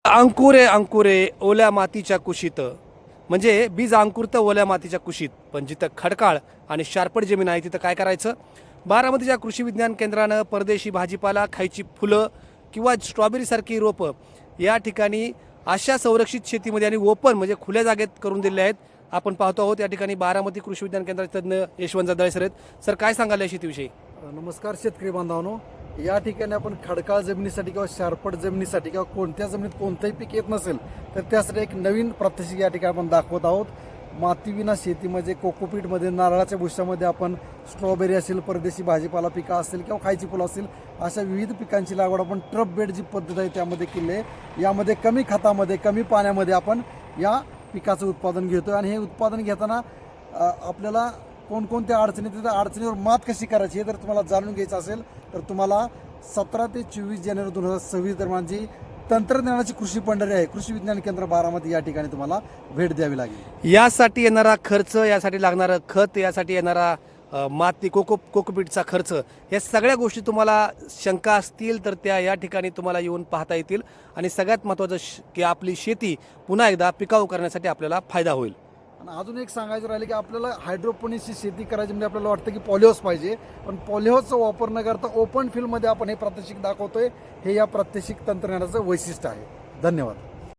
अंकुरे अंकुरे ओल्या मातीच्या कुशीत, म्हणजे बीज अंकुरतं ओल्या मातीच्या कुशीत, पण जिथं खडकाळ आणि शारपट जमीन आहे तिथं काय करायचं? बारामतीच्या कृषी विज्ञान केंद्रानं परदेशी भाजीपाला खायची फुलं किंवा स्ट्रॉबेरीसारखी रोपं या ठिकाणी अशा संरक्षित शेतीमध्ये आणि ओपन म्हणजे खुल्या जागेत करून दिले आहेत. आपण पाहतो आहोत या ठिकाणी बारामती कृषी विज्ञान केंद्राचे तज्ज्ञ यशवंत जगदाळे सर आहेत. सर, काय सांगाल या शेतीविषयी? नमस्कार शेतकरी बांधवांनो. या ठिकाणी आपण खडकाळ जमिनीसाठी किंवा शारपट जमिनीसाठी किंवा कोणत्या जमिनीत कोणतंही पीक येत नसेल तर त्यासाठी एक नवीन प्रात्यक्षिक या ठिकाणी आपण दाखवत आहोत. मातीविना शेतीमध्ये कोकोपीटमध्ये नारळाच्या भुशामध्ये आपण स्ट्रॉबेरी असेल, परदेशी भाजीपाला पिकं असेल किंवा खायची फुलं असेल, अशा विविध पिकांची लागवड आपण ट्रप बेड जी पद्धत आहे त्यामध्ये केली आहे. यामध्ये कमी खतामध्ये कमी पाण्यामध्ये आपण या पिकाचं उत्पादन घेतो आणि हे उत्पादन घेताना आपल्याला कोणकोणत्या अडचणी, त्या अडचणीवर मात कशी करायची हे जर तुम्हाला जाणून घ्यायचं असेल तर तुम्हाला 17 ते 24 जानेवारी 2026 दरम्यान जी तंत्रज्ञानाची कृषी पंढरी आहे, कृषी विज्ञान केंद्र बारामती, या ठिकाणी तुम्हाला भेट द्यावी लागेल. यासाठी येणारा खर्च, यासाठी लागणारं खत, यासाठी येणारा माती कोकोपीटचा खर्च, या सगळ्या गोष्टी तुम्हाला शंका असतील तर त्या या ठिकाणी तुम्हाला येऊन पाहता येतील. आणि सगळ्यात महत्त्वाचं की आपली शेती पुन्हा एकदा पिकाऊ करण्यासाठी आपल्याला फायदा होईल. आणि अजून एक सांगायचं राहिलं की आपल्याला हायड्रोपोनिक्सची शेती करायची म्हणजे आपल्याला वाटतं की पॉलिहाऊस पाहिजे, पण पॉलिहाऊसचा वापर न करता ओपन फील्डमध्ये आपण हे प्रात्यक्षिक दाखवतोय. हे या प्रात्यक्षिक तंत्रज्ञानाचं वैशिष्ट्य आहे. धन्यवाद.